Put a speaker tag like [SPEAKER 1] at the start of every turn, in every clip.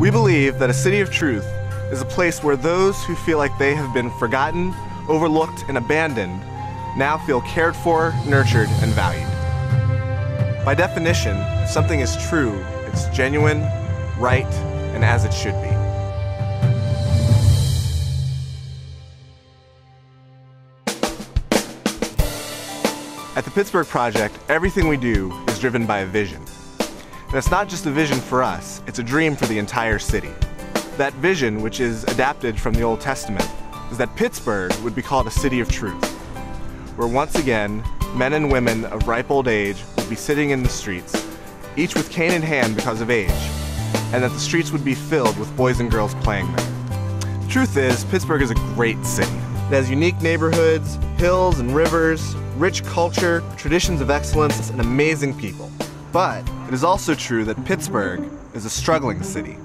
[SPEAKER 1] We believe that a city of truth is a place where those who feel like they have been forgotten, overlooked, and abandoned now feel cared for, nurtured, and valued. By definition, if something is true, it's genuine, right, and as it should be. At the Pittsburgh Project, everything we do is driven by a vision. And it's not just a vision for us, it's a dream for the entire city. That vision, which is adapted from the Old Testament, is that Pittsburgh would be called a city of truth, where once again, men and women of ripe old age would be sitting in the streets, each with cane in hand because of age, and that the streets would be filled with boys and girls playing there. The truth is, Pittsburgh is a great city. It has unique neighborhoods, hills and rivers, rich culture, traditions of excellence, and amazing people. But it is also true that Pittsburgh is a struggling city.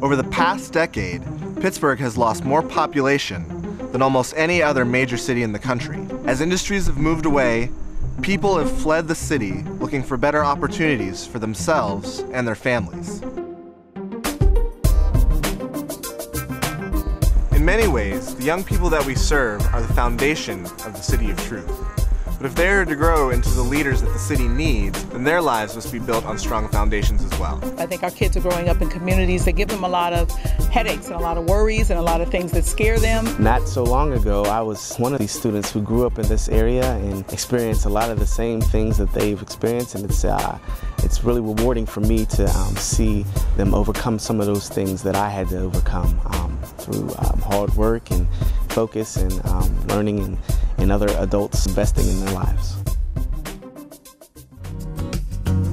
[SPEAKER 1] Over the past decade, Pittsburgh has lost more population than almost any other major city in the country. As industries have moved away, people have fled the city looking for better opportunities for themselves and their families. In many ways, the young people that we serve are the foundation of the City of Truth. But if they are to grow into the leaders that the city needs, then their lives must be built on strong foundations as well.
[SPEAKER 2] I think our kids are growing up in communities that give them a lot of headaches and a lot of worries and a lot of things that scare them.
[SPEAKER 3] Not so long ago, I was one of these students who grew up in this area and experienced a lot of the same things that they've experienced, and it's really rewarding for me to see them overcome some of those things that I had to overcome through hard work and focus and learning and other adults investing in their lives.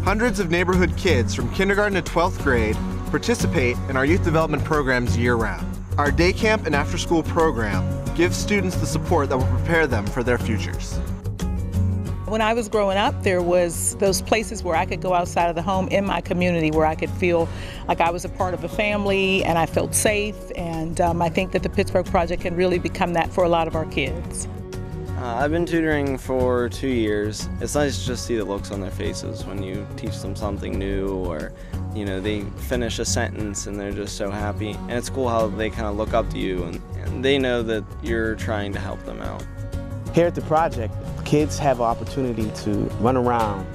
[SPEAKER 1] Hundreds of neighborhood kids from kindergarten to 12th grade participate in our youth development programs year-round. Our day camp and after-school program gives students the support that will prepare them for their futures.
[SPEAKER 2] When I was growing up, there was those places where I could go outside of the home in my community where I could feel like I was a part of a family and I felt safe, and I think that the Pittsburgh Project can really become that for a lot of our kids.
[SPEAKER 4] I've been tutoring for 2 years. It's nice to just see the looks on their faces when you teach them something new, or they finish a sentence and they're just so happy. And it's cool how they kind of look up to you and they know that you're trying to help them out.
[SPEAKER 3] Here at the project, kids have an opportunity to run around,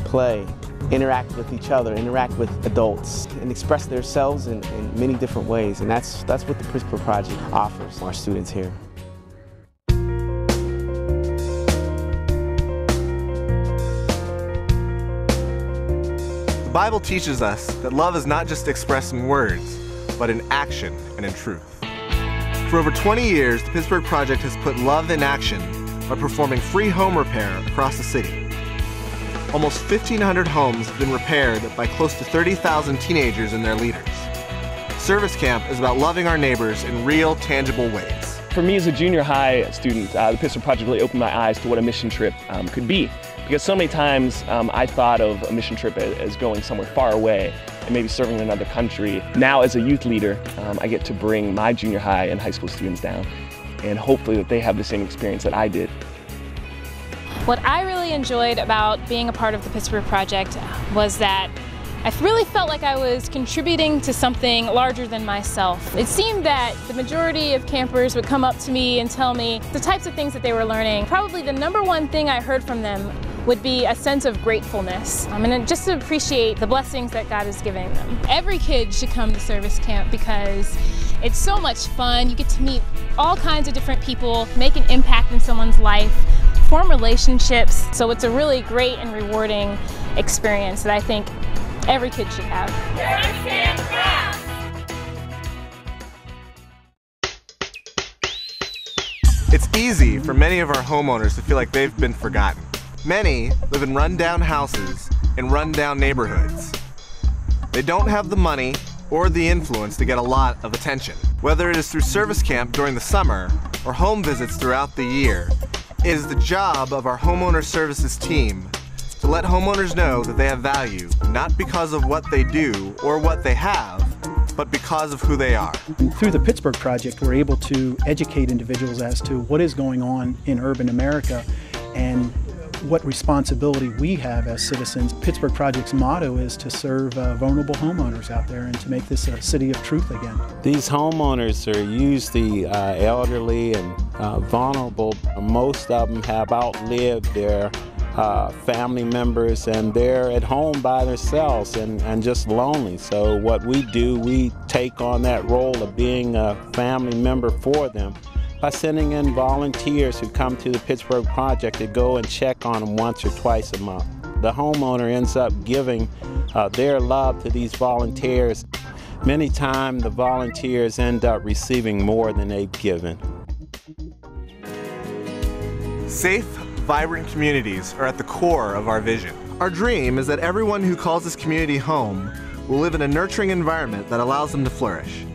[SPEAKER 3] play, interact with each other, interact with adults, and express themselves in many different ways. And that's what the Pittsburgh Project offers our students here.
[SPEAKER 1] The Bible teaches us that love is not just expressed in words, but in action and in truth. For over 20 years, the Pittsburgh Project has put love in action by performing free home repair across the city. Almost 1,500 homes have been repaired by close to 30,000 teenagers and their leaders. Service Camp is about loving our neighbors in real, tangible ways.
[SPEAKER 5] For me as a junior high student, the Pittsburgh Project really opened my eyes to what a mission trip could be. Because so many times I thought of a mission trip as going somewhere far away and maybe serving in another country. Now as a youth leader, I get to bring my junior high and high school students down, and hopefully that they have the same experience that I did.
[SPEAKER 6] What I really enjoyed about being a part of the Pittsburgh Project was that I really felt like I was contributing to something larger than myself. It seemed that the majority of campers would come up to me and tell me the types of things that they were learning. Probably the #1 thing I heard from them would be a sense of gratefulness, and just to appreciate the blessings that God is giving them. Every kid should come to service camp because it's so much fun. You get to meet all kinds of different people, make an impact in someone's life, form relationships. So it's a really great and rewarding experience that I think every kid should have. Service camp rocks!
[SPEAKER 1] It's easy for many of our homeowners to feel like they've been forgotten. Many live in run-down houses in run-down neighborhoods. They don't have the money or the influence to get a lot of attention. Whether it is through service camp during the summer or home visits throughout the year, it is the job of our homeowner services team to let homeowners know that they have value, not because of what they do or what they have, but because of who they are.
[SPEAKER 7] Through the Pittsburgh Project, we're able to educate individuals as to what is going on in urban America and what responsibility we have as citizens. Pittsburgh Project's motto is to serve vulnerable homeowners out there and to make this a city of truth again.
[SPEAKER 8] These homeowners are usually elderly and vulnerable. Most of them have outlived their family members, and they're at home by themselves and just lonely. So what we do, we take on that role of being a family member for them by sending in volunteers who come to the Pittsburgh Project to go and check on them once or twice a month. The homeowner ends up giving their love to these volunteers. Many times the volunteers end up receiving more than they've given.
[SPEAKER 1] Safe, vibrant communities are at the core of our vision. Our dream is that everyone who calls this community home will live in a nurturing environment that allows them to flourish.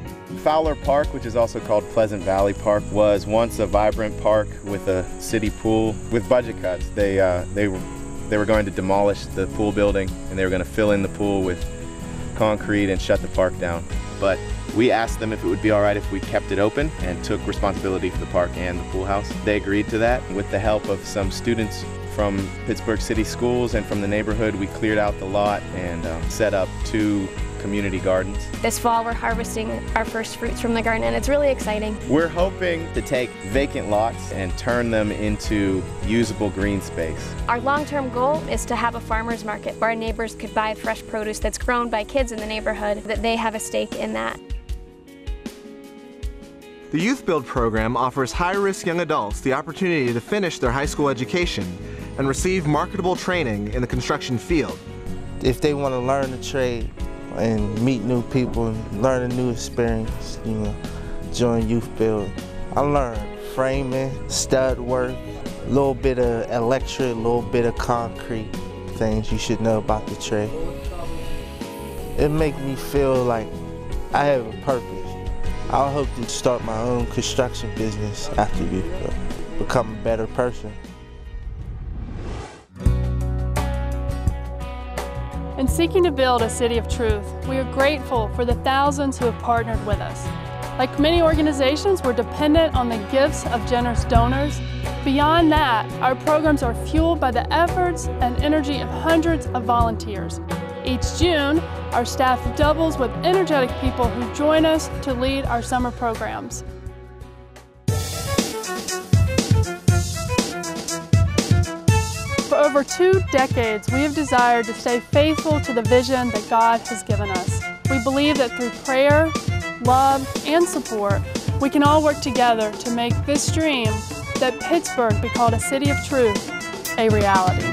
[SPEAKER 9] Fowler Park, which is also called Pleasant Valley Park, was once a vibrant park with a city pool. With budget cuts, they were going to demolish the pool building, and they were going to fill in the pool with concrete and shut the park down. But we asked them if it would be all right if we kept it open and took responsibility for the park and the pool house. They agreed to that. With the help of some students from Pittsburgh City Schools and from the neighborhood, we cleared out the lot and set up 2 community gardens.
[SPEAKER 10] This fall we're harvesting our first fruits from the garden, and it's really exciting.
[SPEAKER 9] We're hoping to take vacant lots and turn them into usable green space.
[SPEAKER 10] Our long-term goal is to have a farmer's market where our neighbors could buy fresh produce that's grown by kids in the neighborhood, that they have a stake in that.
[SPEAKER 1] The Youth Build program offers high-risk young adults the opportunity to finish their high school education and receive marketable training in the construction field.
[SPEAKER 11] If they want to learn the trade and meet new people and learn a new experience, join Youth Build. I learned framing, stud work, a little bit of electric, a little bit of concrete, things you should know about the trade. It makes me feel like I have a purpose. I hope to start my own construction business after Youth Build, become a better person.
[SPEAKER 12] In seeking to build a city of truth, we are grateful for the thousands who have partnered with us. Like many organizations, we're dependent on the gifts of generous donors. Beyond that, our programs are fueled by the efforts and energy of hundreds of volunteers. Each June, our staff doubles with energetic people who join us to lead our summer programs. For over 2 decades, we have desired to stay faithful to the vision that God has given us. We believe that through prayer, love, and support, we can all work together to make this dream that Pittsburgh be called a city of truth a reality.